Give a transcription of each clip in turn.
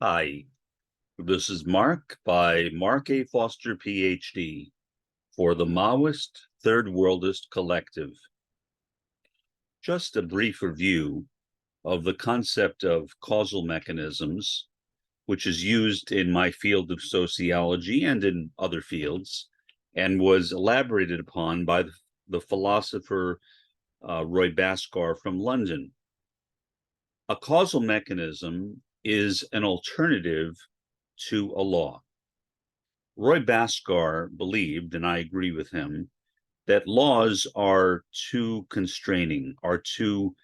Hi, this is Mark by Mark A. Foster, Ph.D. for the Maoist-Third Worldist Collective. Just a brief review of the concept of causal mechanisms, which is used in my field of sociology and in other fields, and was elaborated upon by the philosopher Roy Bhaskar from London. A causal mechanism is an alternative to a law. Roy Bhaskar believed, and I agree with him, that laws are too constraining, are too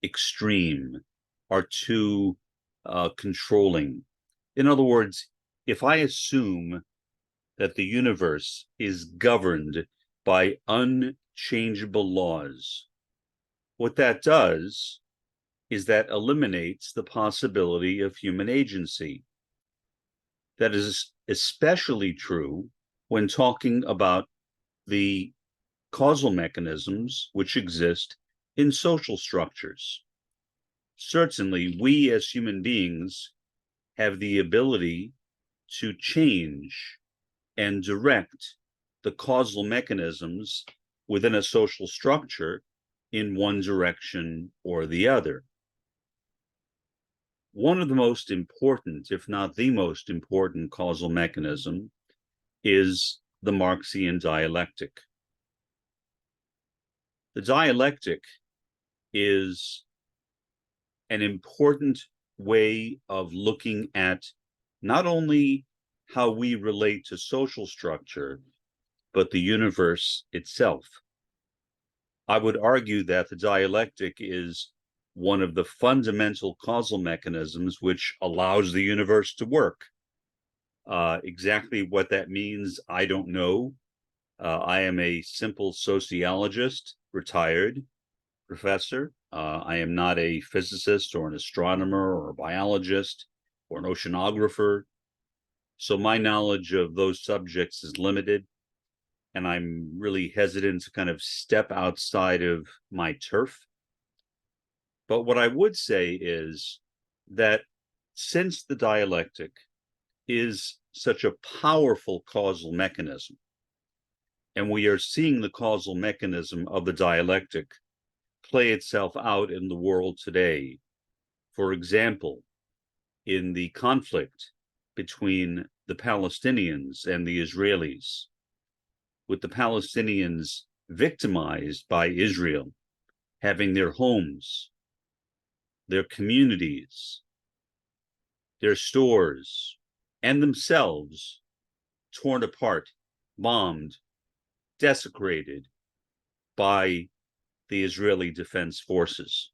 extreme, are too controlling. In other words, if I assume that the universe is governed by unchangeable laws, what that does is that eliminates the possibility of human agency. That is especially true when talking about the causal mechanisms which exist in social structures. Certainly, we as human beings have the ability to change and direct the causal mechanisms within a social structure in one direction or the other. One of the most important, if not the most important causal mechanism is the Marxian dialectic. The dialectic is an important way of looking at not only how we relate to social structure, but the universe itself. I would argue that the dialectic is one of the fundamental causal mechanisms which allows the universe to work. Exactly what that means, I don't know. I am a simple sociologist, retired professor. I am not a physicist or an astronomer or a biologist or an oceanographer. So my knowledge of those subjects is limited, and I'm really hesitant to kind of step outside of my turf. But what I would say is that since the dialectic is such a powerful causal mechanism, and we are seeing the causal mechanism of the dialectic play itself out in the world today. For example, in the conflict between the Palestinians and the Israelis, with the Palestinians victimized by Israel, having their homes, their communities, their stores, and themselves torn apart, bombed, desecrated by the Israeli Defense Forces.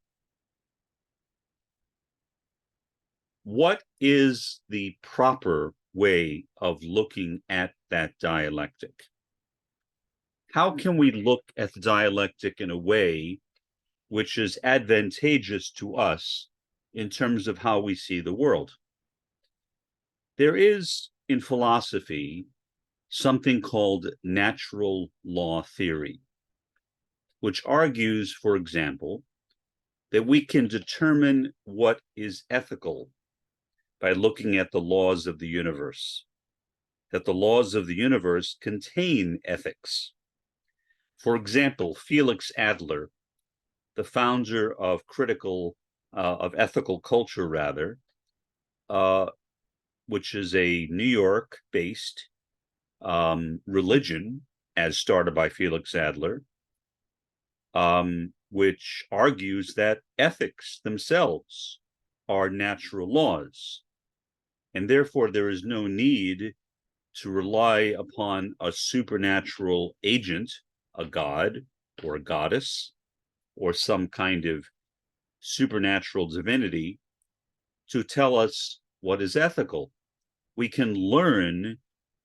What is the proper way of looking at that dialectic? How can we look at the dialectic in a way which is advantageous to us in terms of how we see the world? There is, in philosophy, something called natural law theory, which argues, for example, that we can determine what is ethical by looking at the laws of the universe, that the laws of the universe contain ethics. For example, Felix Adler, the founder of ethical culture, which is a New York-based religion, as started by Felix Adler, which argues that ethics themselves are natural laws, and therefore there is no need to rely upon a supernatural agent, a god or a goddess, or some kind of supernatural divinity to tell us what is ethical. We can learn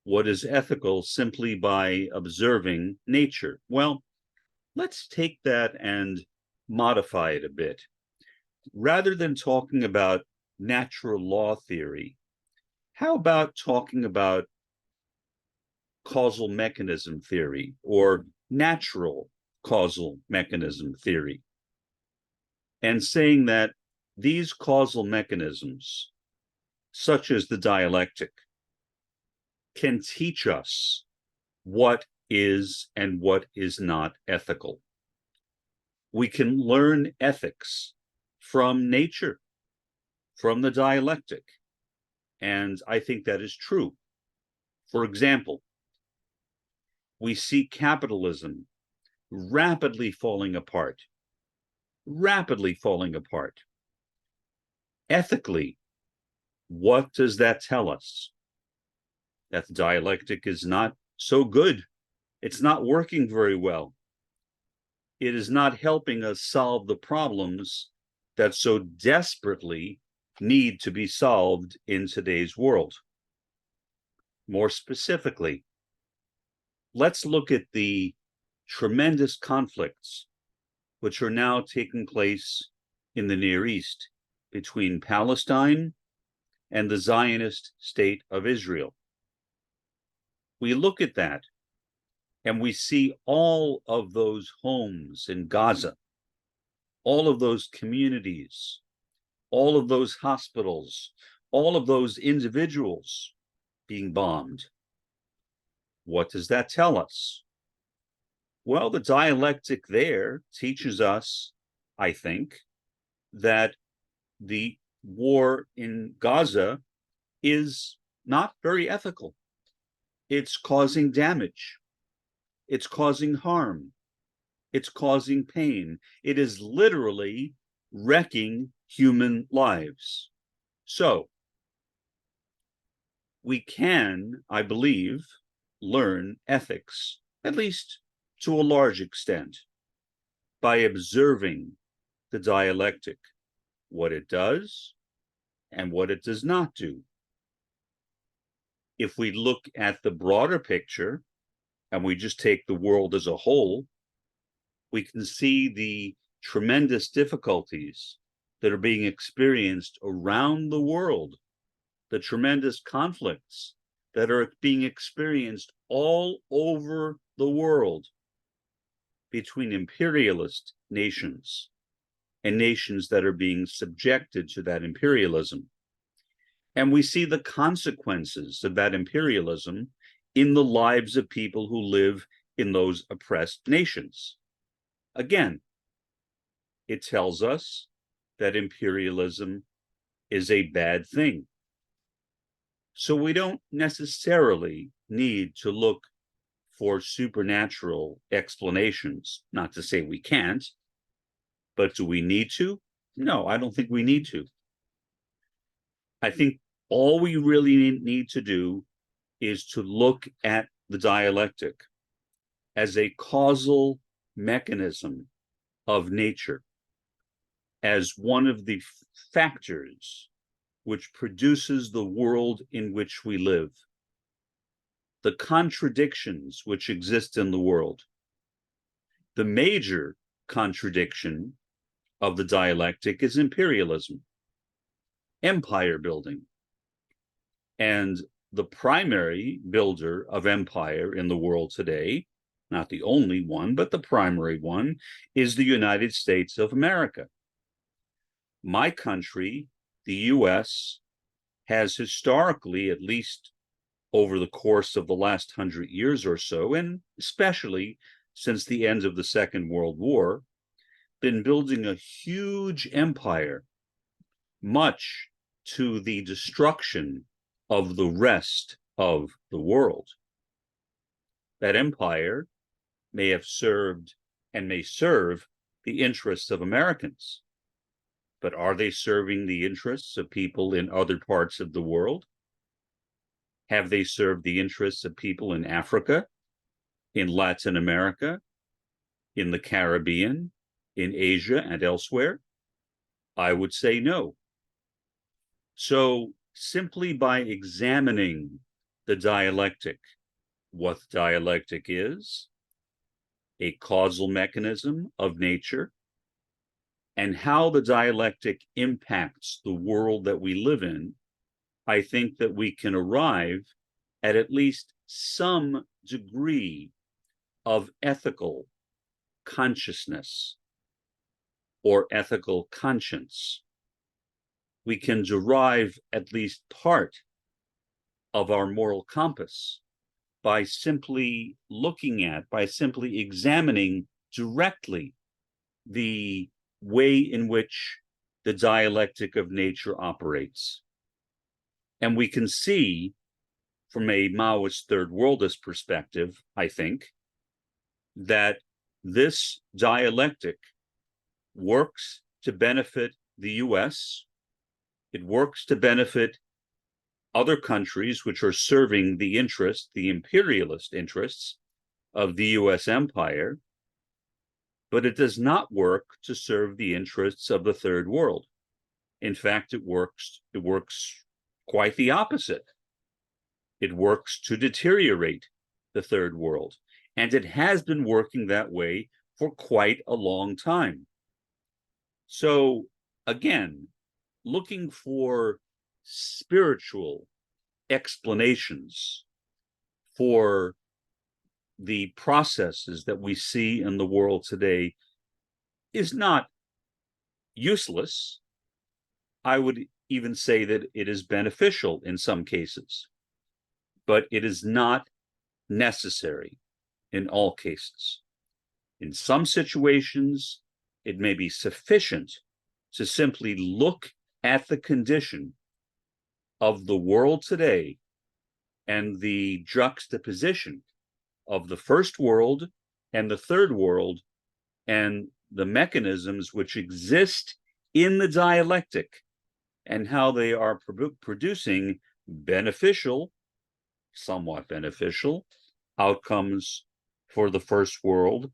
what is ethical simply by observing nature. Well, let's take that and modify it a bit. Rather than talking about natural law theory, how about talking about causal mechanism theory or natural causal mechanism theory, and saying that these causal mechanisms such as the dialectic, can teach us what is and what is not ethical. We can learn ethics from nature, from the dialectic, and I think that is true. For example, we see capitalism rapidly falling apart. Ethically, what does that tell us? That the dialectic is not so good. It's not working very well. It is not helping us solve the problems that so desperately need to be solved in today's world. More specifically, let's look at the tremendous conflicts which are now taking place in the Near East between Palestine and the Zionist state of Israel. We look at that and we see all of those homes in Gaza, all of those communities, all of those hospitals, all of those individuals being bombed. What does that tell us? Well, the dialectic there teaches us, I think, that the war in Gaza is not very ethical. It's causing damage. It's causing harm. It's causing pain. It is literally wrecking human lives. So, we can, I believe, learn ethics, at least to a large extent, by observing the dialectic, what it does and what it does not do. If we look at the broader picture and we just take the world as a whole, we can see the tremendous difficulties that are being experienced around the world, the tremendous conflicts that are being experienced all over the world between imperialist nations and nations that are being subjected to that imperialism. And we see the consequences of that imperialism in the lives of people who live in those oppressed nations. Again, it tells us that imperialism is a bad thing. So we don't necessarily need to look for supernatural explanations. Not to say we can't, but do we need to? No, I don't think we need to. I think all we really need to do is to look at the dialectic as a causal mechanism of nature, as one of the factors which produces the world in which we live, the contradictions which exist in the world. The major contradiction of the dialectic is imperialism, empire building. And the primary builder of empire in the world today, not the only one, but the primary one, is the United States of America. My country, the US, has historically, at least over the course of the last 100 years or so, and especially since the end of the Second World War, been building a huge empire, much to the destruction of the rest of the world. That empire may have served and may serve the interests of Americans, but are they serving the interests of people in other parts of the world? Have they served the interests of people in Africa, in Latin America, in the Caribbean, in Asia, and elsewhere? I would say no. So simply by examining the dialectic, what the dialectic is, a causal mechanism of nature, and how the dialectic impacts the world that we live in, I think that we can arrive at least some degree of ethical consciousness or ethical conscience. we can derive at least part of our moral compass by simply examining directly the way in which the dialectic of nature operates. And we can see from a Maoist-Third Worldist perspective, I think, that this dialectic works to benefit the US. It works to benefit other countries which are serving the imperialist interests of the US empire, but it does not work to serve the interests of the third world. In fact, it works quite the opposite. It works to deteriorate the third world, and it has been working that way for quite a long time. So again, looking for spiritual explanations for the processes that we see in the world today is not useless. I would even say that it is beneficial in some cases, but it is not necessary in all cases. In some situations, it may be sufficient to simply look at the condition of the world today and the juxtaposition of the first world and the third world and the mechanisms which exist in the dialectic and how they are producing beneficial, somewhat beneficial outcomes for the first world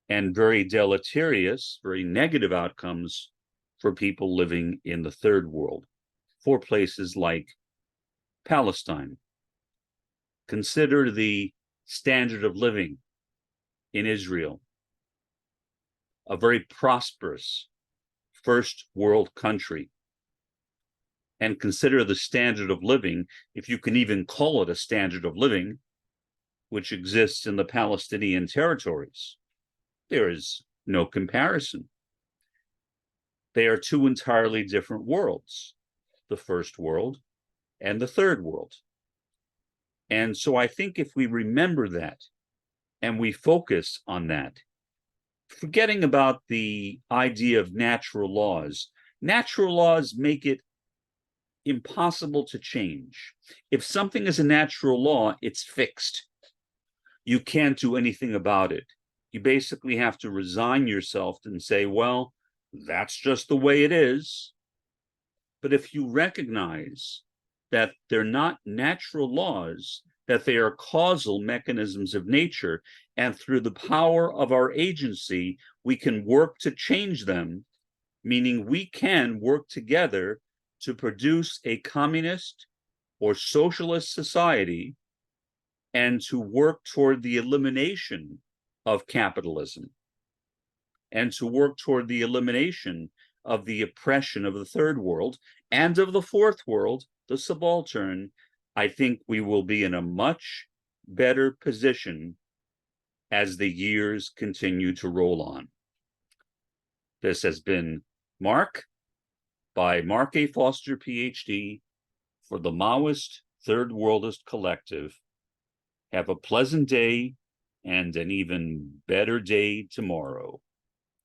and very deleterious, very negative outcomes for people living in the third world, for places like Palestine. Consider the standard of living in Israel, a very prosperous first world country. And consider the standard of living, if you can even call it a standard of living, which exists in the Palestinian territories. There is no comparison. They are two entirely different worlds, the first world and the third world. And so I think if we remember that and we focus on that, forgetting about the idea of natural laws make it impossible to change. If something is a natural law, it's fixed. You can't do anything about it. You basically have to resign yourself and say, well, that's just the way it is. But if you recognize that they're not natural laws, that they are causal mechanisms of nature, and through the power of our agency, we can work to change them, meaning we can work together to produce a communist or socialist society and to work toward the elimination of capitalism and to work toward the elimination of the oppression of the third world and of the fourth world, the subaltern, I think we will be in a much better position as the years continue to roll on. This has been Mark by Mark A. Foster, Ph.D., for the Maoist-Third Worldist Collective. Have a pleasant day and an even better day tomorrow.